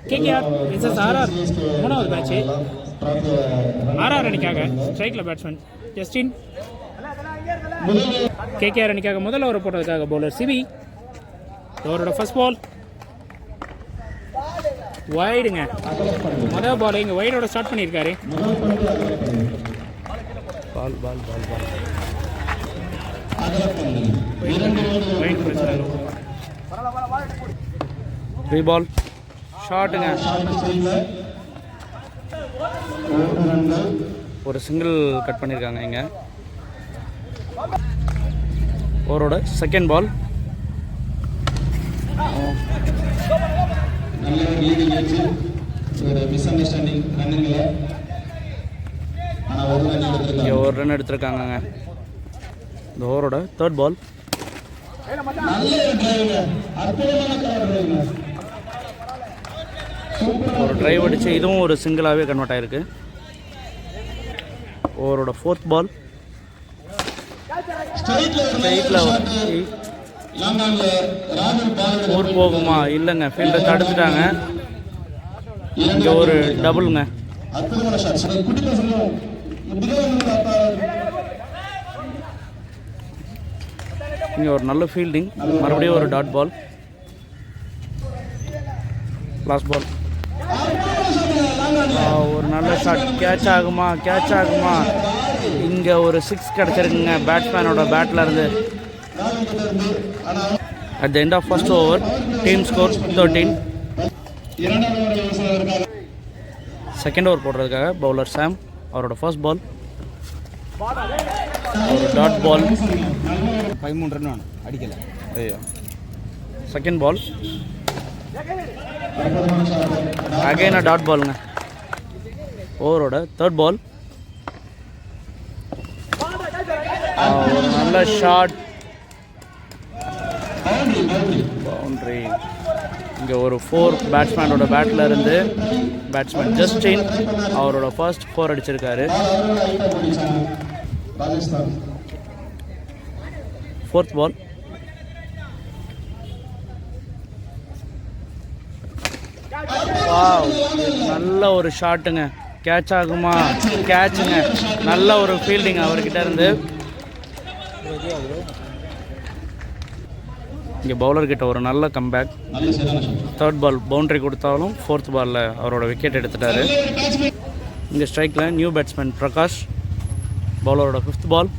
KKR vs RR மூணாவது match. RR அணிக்காக ஸ்ட்ரைக்கில் பேட்ஸ்மேன் ஜஸ்டின். KKR அணிக்காக முதல் ஓவர் போட்டதுக்காக பவுலர் சிவி. ஓவரோட ஃபர்ஸ்ட் பால் வைடுங்க. முதல் பால் இங்கே வைடோட ஸ்டார்ட் பண்ணியிருக்காரு. பால் பால் பால் பால் ஃப்ரீ பால் ஷாட்டுங்க. ஒரு சிங்கிள் கட் பண்ணியிருக்காங்க இங்கே. ஓவரோட செகண்ட் பால் ஒரு ரன் எடுத்திருக்காங்க. இந்த ஓவரோட தேர்ட் பால் ஒரு டிரைவ் அடிச்சு இதுவும் ஒரு சிங்கிளாகவே கன்வெர்ட் ஆகிருக்கு. ஓவரோட ஃபோர்த் பால் ஸ்ட்ரைட்டில் ஊர் போகுமா? இல்லைங்க, ஃபீல்டை தடுத்துட்டாங்க. இங்கே ஒரு டபுளுங்க. இங்கே ஒரு நல்ல ஃபீல்டிங். மறுபடியும் ஒரு டாட் பால். லாஸ்ட் பால் ஒரு நல்ல ஷாட். கேட்ச் ஆகுமா? கேட்ச் ஆகுமா? இங்கே ஒரு 6 கிடச்சிருக்குங்க பேட்ஸ்மேனோட பேட்டில் இருந்து. At the end of first over team score 13. Second over போடுறதுக்காக பவுலர் சாம். அவரோட ஃபர்ஸ்ட் பால் ஒரு டாட் பால். 13 ரன் வேணும், அடிக்கல. ஐயோ. செகண்ட் பால் அகைன் டாட் பாலுங்க. ஓவரோட தேர்ட் பால் ஒரு நல்ல ஷாட். பவுண்டரி. இங்கே ஒரு 4 பேட்ஸ்மேனோட பேட்டில் இருந்து பேட்ஸ்மேன் ஜஸ்டின் அவரோட ஃபர்ஸ்ட் 4 அடிச்சிருக்காரு. ஃபோர்த் பால் நல்ல ஒரு ஷாட்டுங்க. கேட்ச் ஆகுமா? கேட்சுங்க. நல்ல ஒரு ஃபீல்டிங் அவர்கிட்ட இருந்து. இங்கே பவுலர்கிட்ட ஒரு நல்ல கம்பேக். தேர்ட் பால் பவுண்டரி கொடுத்தாலும் ஃபோர்த் பாலில் அவரோட விக்கெட் எடுத்துட்டாரு. இங்கே ஸ்ட்ரைக்கில் நியூ பேட்ஸ்மேன் பிரகாஷ். பவுலரோட ஃபிஃப்த் பால்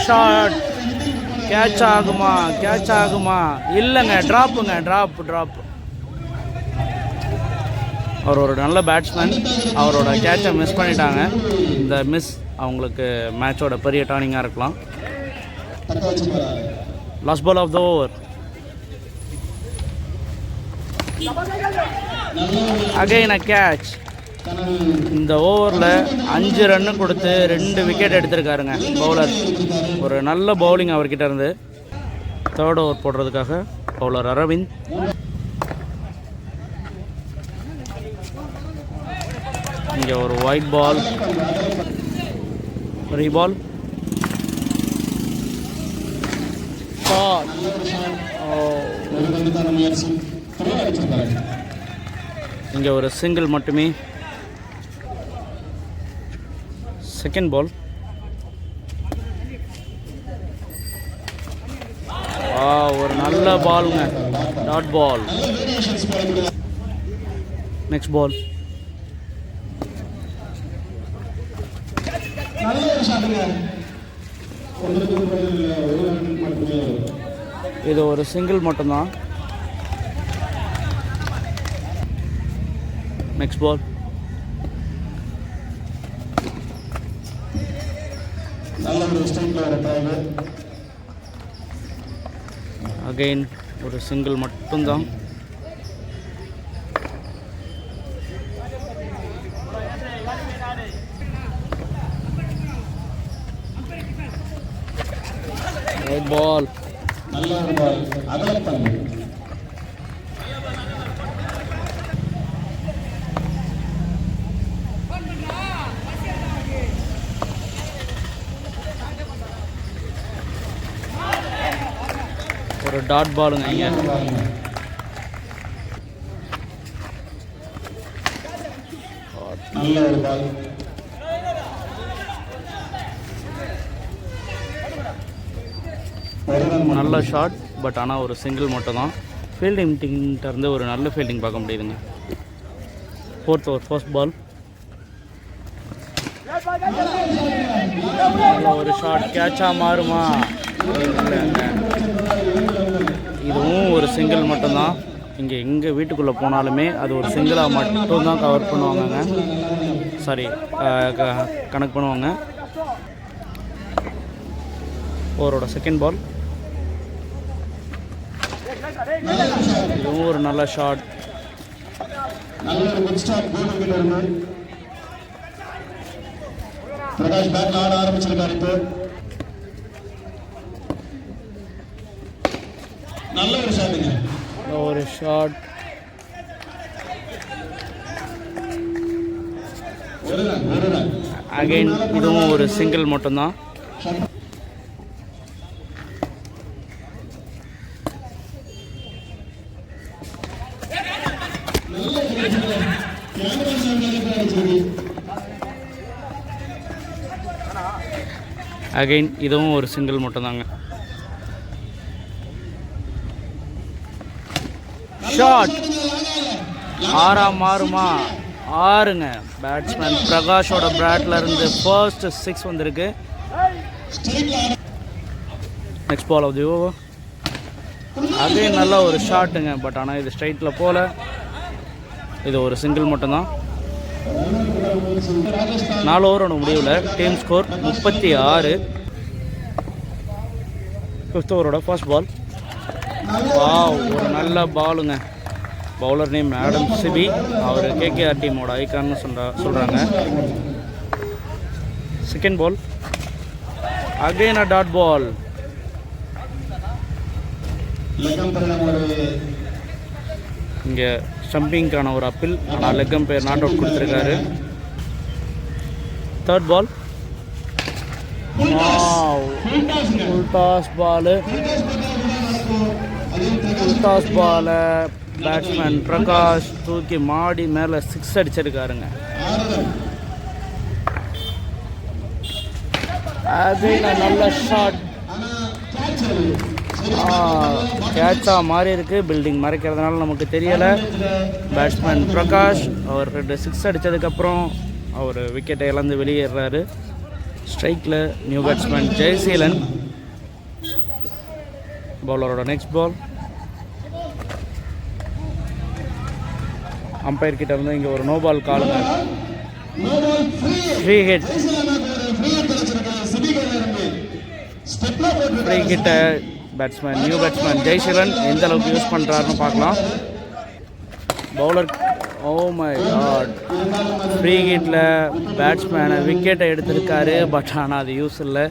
ஷாட். கேட்ச் ஆகுமா? கேட்ச் ஆகுமா? இல்லைங்க, ட்ராப்புங்க. ட்ராப். அவர் ஒரு நல்ல பேட்ஸ்மேன். அவரோட கேட்சை மிஸ் பண்ணிட்டாங்க. இந்த மிஸ் அவங்களுக்கு மேட்சோட பெரிய டர்னிங்காக இருக்கலாம். Last ball of the over. Again a catch. இந்த ஓவரில் 5 ரன்னு கொடுத்து 2 விக்கெட் எடுத்திருக்காருங்க பவுலர். ஒரு நல்ல பவுலிங் அவர்கிட்ட இருந்து. தேர்ட் ஓவர் போடுறதுக்காக பவுலர் அரவிந்த். இங்கே ஒரு ஒயிட் பால். ரீ பால். இங்கே ஒரு சிங்கிள் மட்டுமே. செகண்ட் பால் ஒரு நல்ல பாலுங்க. Dot ball. நெக்ஸ்ட் பால் இது ஒரு சிங்கிள் மட்டும்தான். நெக்ஸ்ட் பால் அகைன் ஒரு சிங்கிள் மட்டும்தான். ரைட் பால். ஒரு டாட் பாலுங்க. இங்கே நல்ல ஒரு பால். நல்ல ஷாட், பட் ஆனால் ஒரு சிங்கிள் மட்டும் தான். ஃபீல்டிங் டீம்கிட்ட இருந்து ஒரு நல்ல ஃபீல்டிங் பார்க்க முடியுதுங்க. 4th ஓவர் ஃபர்ஸ்ட் பால். நல்ல ஒரு ஷாட், கேட்சா மாறுமா? இதுவும் ஒரு சிங்கிள் மட்டும்தான். இங்கே எங்கே வீட்டுக்குள்ளே போனாலுமே அது ஒரு சிங்கிளாக மட்டும்தான் கவர் பண்ணுவாங்கங்க. சாரி, கணக்கு பண்ணுவாங்க. ஓவரோட செகண்ட் பால். இதுவும் ஒரு நல்ல ஷாட். பிரகாஷ் பேட்ல ஆட ஆரம்பிச்சிருக்காரு. இப்போ நல்ல ஒரு ஷாட்டுங்க. ஒரு ஷாட். அகைன் இதுவும் ஒரு சிங்கிள் மட்டும்தான். அகைன் இதுவும் ஒரு சிங்கிள் மட்டும்தாங்க. ஷாட் 6 மாறுமா? 6ங்க. பேட்ஸ்மேன் பிரகாஷோட பேட்ல இருந்து ஃபர்ஸ்ட் 6 வந்திருக்கு. Next ball of the over. Again நல்ல ஒரு ஷாட்டுங்க, பட் ஆனால் இது ஸ்ட்ரைட்டில் போல. இது ஒரு சிங்கிள் மட்டும்தான். 4 ஓவரோட முடிவில் டீம் ஸ்கோர் 36. 5th ஓவரோட ஃபர்ஸ்ட் பால். ஒரு நல்ல பாலுங்க. பவுலர் நேம் ஆடம் சிபி. அவர் கேகேஆர் டீமோட ஐக்கான்னு சொல்கிறாங்க. Second ball. Again a dot ball. இங்கே ஸ்டம்பிங்கான ஒரு அப்பீல், ஆனால் லெக்கம் பேர் நாட் அவுட் கொடுத்துருக்காரு. Third ball. Full toss ball. Full toss பாலை பேட்ஸ்மேன் பிரகாஷ் தூக்கி மாடி மேலே 6 அடிச்சிருக்காருங்க. அது நல்ல ஷாட். கேட்சாக மாறி இருக்கு. பில்டிங் மறைக்கிறதுனால நமக்கு தெரியலை. பேட்ஸ்மேன் பிரகாஷ் அவர் 2 6 அடித்ததுக்கப்புறம் அவர் விக்கெட்டை இழந்து வெளியேறாரு. ஸ்ட்ரைக்கில் நியூ பேட்ஸ்மேன் ஜெயசீலன். பவுலரோட நெக்ஸ்ட் பால். அம்பையர் கிட்ட இருந்து இங்கே ஒரு நோ பால் காலுங்க. Free hit. ஃப்ரீ ஹிட்டை பேட்ஸ்மேன் நியூ பேட்ஸ்மேன் ஜெயசீலன் எந்த அளவுக்கு யூஸ் பண்ணுறாருன்னு பார்க்கலாம். Bowler oh my God, free ஹிட்டில் பேட்ஸ்மேனை விக்கெட்டை எடுத்திருக்காரு. பட் ஆனால் அது யூஸ் இல்லை.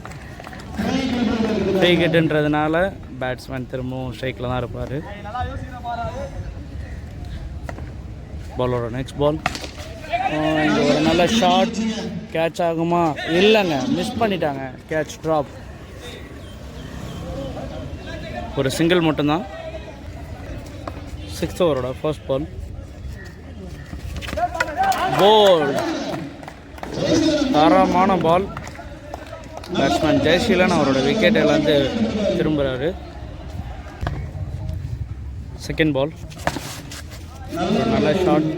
ஃப்ரீ ஹிட்டுன்றதுனால பேட்ஸ்மேன் திரும்பவும் ஸ்ட்ரைக்கில் தான் இருப்பார். பாலோட நெக்ஸ்ட் பால். இங்கே ஒரு நல்ல ஷாட். கேட்ச் ஆகுமா? இல்லைங்க, மிஸ் பண்ணிட்டாங்க. Catch drop. ஒரு சிங்கிள் மட்டும்தான். 6th ஓவரோட ஃபர்ஸ்ட் பால். போல். தரமான பால். பேட்ஸ்மேன் ஜெயசீலன் அவரோட விக்கெட் இழந்து திரும்புகிறாரு. Second ball. ஒரு நல்ல ஷாட்.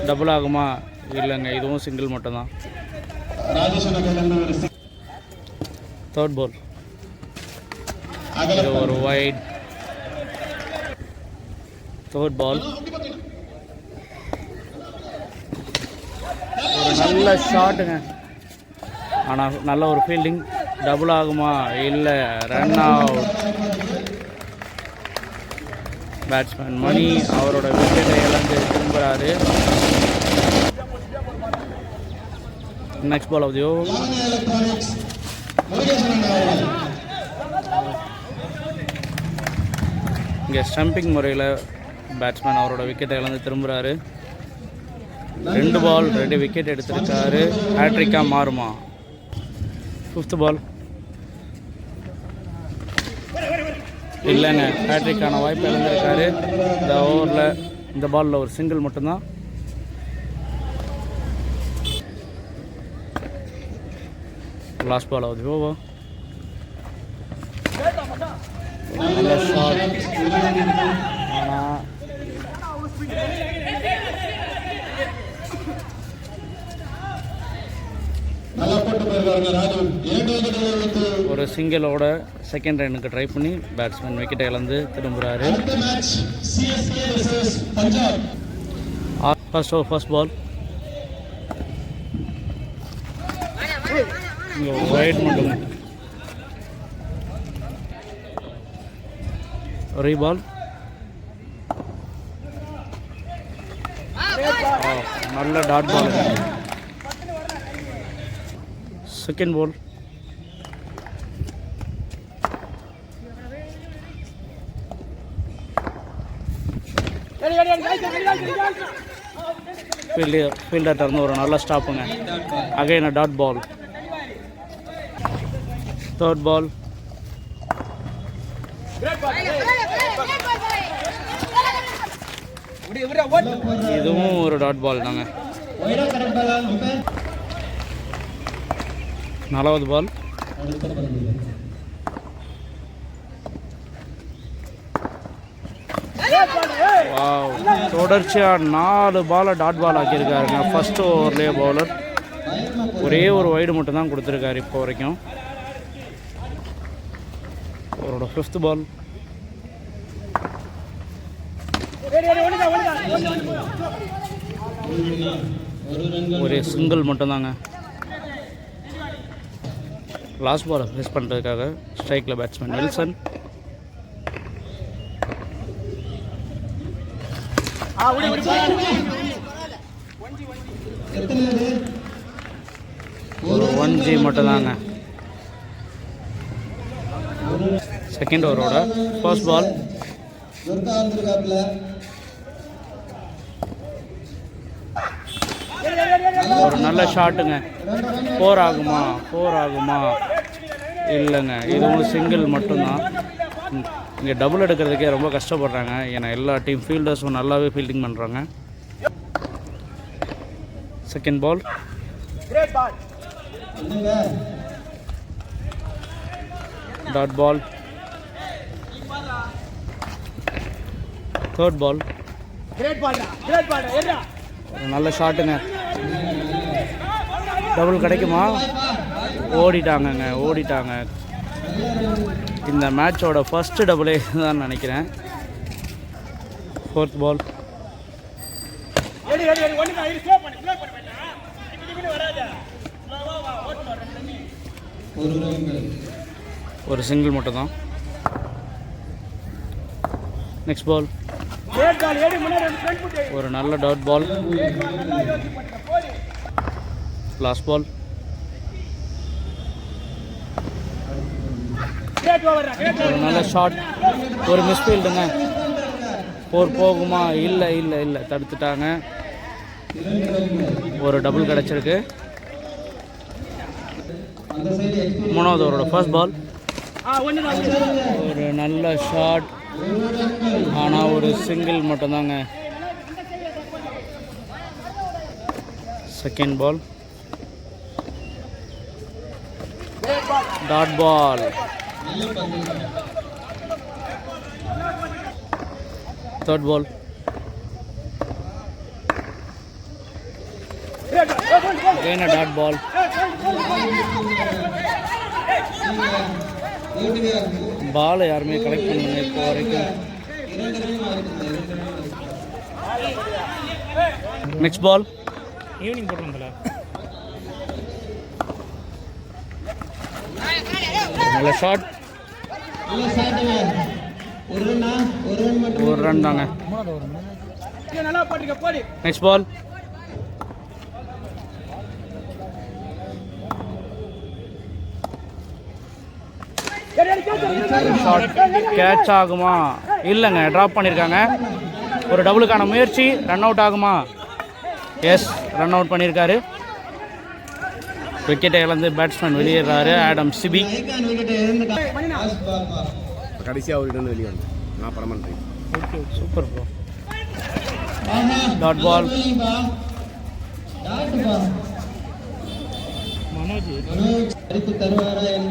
டபுள் ஆகுமா? இல்லைங்க, இதுவும் சிங்கிள் மட்டும்தான். Third ball. இது ஒரு வைட். தேர்ட் பால். ஒரு நல்ல ஷாட்டுங்க, ஆனால் நல்ல ஒரு ஃபீல்டிங். டபுள் ஆகுமா? இல்லை, ரன் அவுட். பேட்ஸ்மேன் மணி அவரோட விக்கெட்டை இழந்து திரும்புகிறாரு. Next ball of the over. இங்கே ஸ்டம்பிங் முறையில் பேட்ஸ்மேன் அவரோட விக்கெட்டை இழந்து திரும்புகிறாரு. 2 பால் 2 விக்கெட் எடுத்திருக்காரு. ஹேட்ரிக்காக மாறுமா? 5th பால். இல்லைங்க, ஹேட்ரிக்கான வாய்ப்பு இழந்திருக்காரு. இந்த ஓவரில் இந்த பாலில் ஒரு சிங்கிள் மட்டும்தான். Last ball of the over. Another shot. ஒரு சிங்கிளோட செகண்ட் ரன்னுக்கு ட்ரை பண்ணி பேட்ஸ்மேன் விக்கெட்டை இழந்து திரும்புகிறாரு. First over first ball. இங்கே வைட் மட்டும் ரீபால். நல்ல dot ball. Second ball. Fielder இருந்து ஒரு நல்ல ஸ்டாப்புங்க. Again a dot ball. Third ball. இதுவும் ஒரு டாட் பால் தாங்க. 4வது பால். தொடர்ச்சியாக 4 பாலை டாட் பால் ஆக்கியிருக்காருங்க. ஃபர்ஸ்ட் ஓவர்லேயே பவுலர் ஒரே ஒரு வைடு மட்டும் தான் கொடுத்துருக்காரு இப்போ வரைக்கும். அவரோட 5th பால். ஒரு சிங்கிள் மட்டும்தாங்க. லாஸ்ட் பாலை ஃபேஸ் பண்ணுறதுக்காக ஸ்ட்ரைக்கில் பேட்ஸ்மேன் வில்சன். ஒரு 1G மட்டும்தாங்க. செகண்ட் ஓவரோட ஃபர்ஸ்ட் பால். ஒரு நல்ல ஷாட்டுங்க. 4 ஆகுமா இல்லைங்க. இதுவும் சிங்கிள் மட்டும்தான். இங்கே டபுள் எடுக்கிறதுக்கே ரொம்ப கஷ்டப்படுறாங்க. ஏன்னா எல்லா டீம் ஃபீல்டர்ஸும் நல்லாவே ஃபீல்டிங் பண்ணுறாங்க. Second ball. Dot ball. Third ball. நல்ல ஷாட்டுங்க. டபுள் கிடைக்குமா? ஓடிட்டாங்க. இந்த மேட்சோட ஃபர்ஸ்ட் டபுளே தான் நினைக்கிறேன். Fourth ball. ஒரு சிங்கிள் மட்டும் தான். Next ball. ஒரு நல்ல டாட் பால். Last ball. ஒரு நல்ல ஷாட். ஒரு மிஸ்ஃபீல்டுங்க. 4 போகுமா? இல்லை தடுத்துட்டாங்க. ஒரு டபுள் கிடச்சிருக்கு. 3வது ஓவரோட ஃபர்ஸ்ட் பால். ஒரு நல்ல ஷாட். ஆனால் ஒரு சிங்கிள் மட்டும்தாங்க. Second ball. Dot ball. Third ball. again a dot ball. Ball யாருமே கலெக்ட் பண்ணல இப்போ வரைக்கும். நெக்ஸ்ட் பால். ஈவினிங் போட்டுருந்தல நல்ல ஷாட். ஒரு ரன் தாங்க. நெக்ஸ்ட் பால். ஷாட் கேட்ச் ஆகுமா? இல்லைங்க, ட்ராப் பண்ணியிருக்காங்க. ஒரு டபுளுக்கான முயற்சி. ரன் அவுட் ஆகுமா? எஸ், ரன் அவுட் பண்ணியிருக்காரு. விக்கெட்டை இழந்து பேட்ஸ்மேன் வெளியேறாரு. ஆடம் சிபி கடைசியாக ஒரு இடம் வெளியே வந்து நான் பரமானேன். Okay, super bro. Dot ball.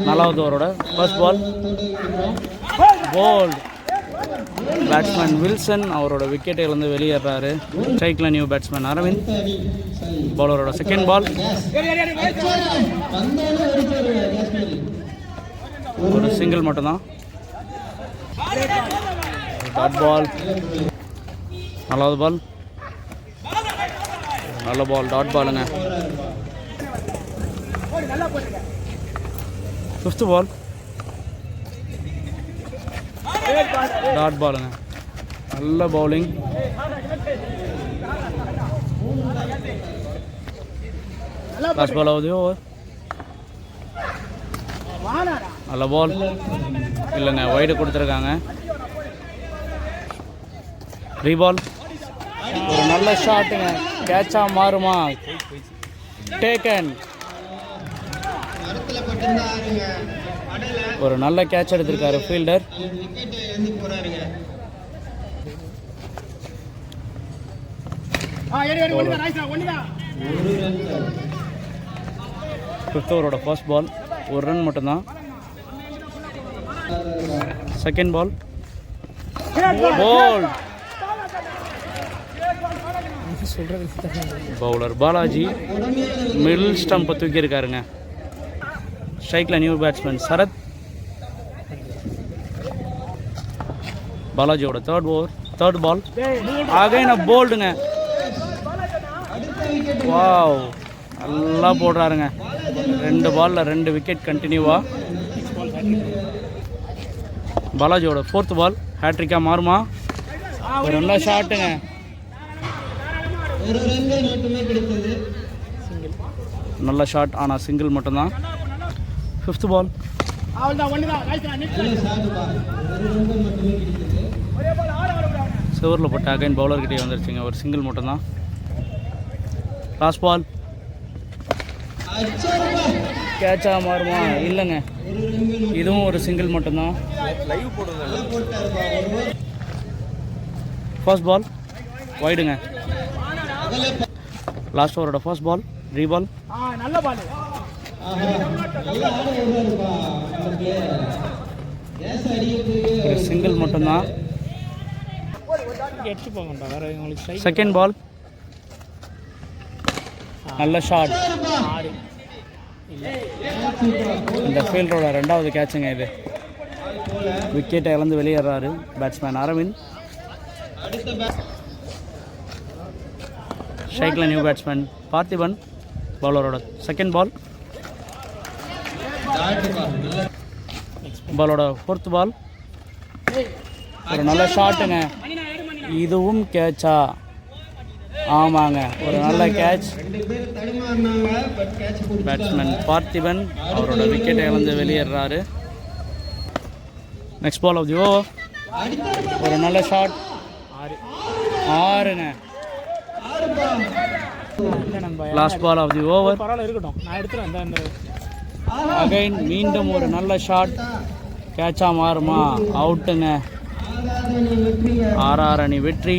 நாலாவது ஓவரோட first ball bowled. Batsman Wilson அவரோட விக்கெட்டை இழந்து வெளியேறாரு. ஸ்ட்ரைக்கில் நியூ பேட்ஸ்மேன் அரவிந்த். பவுலரோட செகண்ட் பால் ஒரு சிங்கிள் மட்டும்தான். Dot ball. நாலாவது பால் நல்ல பால், டாட் பாலுங்க. ஃபிஃப்த் பால் டாட் பாலுங்க. நல்ல பவுலிங். லாஸ்ட் பால் ஆகுது ஓவர். நல்ல பால் இல்லைங்க, வைடு கொடுத்துருக்காங்க. ரீபால். ஒரு நல்ல ஷாட்டுங்க, கேட்சாக மாறுமா? டேக்கன். ஒரு நல்ல கேட்ச் எடுத்திருக்காரு ஃபீல்டர். ஃபிஃப்த் ஓவரோட ஃபர்ஸ்ட் பால் ஒரு ரன் மட்டும்தான். Second ball bowled. Bowler Balaji middle ஸ்டம்பை தூக்கியிருக்காருங்க. ஸ்ட்ரைக்கில் நியூ பேட்ஸ்மேன் சரத். பாலாஜியோட தேர்ட் பால் அகைன் போல்டுங்க. வாவ், நல்லா போடுறாருங்க. 2 பாலில் 2 விக்கெட் கண்டினியூவா. பாலாஜியோட ஃபோர்த் பால் ஹேட்ரிக்காக மாறுமா? ஒரு நல்ல ஷாட்டுங்க. நல்ல ஷாட், ஆனால் சிங்கிள் மட்டும்தான். ஃபிஃப்த் பால் சிவரில் போட்டு அகைன் பவுலர்கிட்டே வந்துருச்சுங்க. ஒரு சிங்கிள் மட்டும்தான். லாஸ்ட் பால் கேட்சாக மாறுமா? இல்லைங்க, இதுவும் ஒரு சிங்கிள் மட்டும்தான். ஃபர்ஸ்ட் பால் வைடுங்க. லாஸ்ட் ஓவரோட ஃபர்ஸ்ட் பால் ரீபால். ஒரு சிங்கிள் மட்டும்தான். செகண்ட் பால் நல்ல ஷாட். இந்த ஃபீல்டரோட 2வது கேட்சுங்க இது. விக்கெட்டை இழந்து வெளியேறாரு பேட்ஸ்மேன் அரவிந்த். ஸ்ட்ரைக்கில் நியூ பேட்ஸ்மேன் பார்த்திபன். பவுலரோட செகண்ட் பால். பாலோட ஃபோர்த் பால் ஒரு நல்ல ஷாட்டுங்க. இதுவும் கேட்சா? ஆமாங்க, ஒரு நல்ல கேட்ச். பேட்ஸ்மேன் பார்த்திபன் அவரோட விக்கெட்டை இழந்து வெளியேறாரு. Next ball of the over. ஒரு நல்ல ஷாட். 6ங்க. Last ball of the over. Again மீண்டும் ஒரு நல்ல ஷாட். கேட்சா மாறுமா? அவுட்டுங்க. 6 அணி வெற்றி.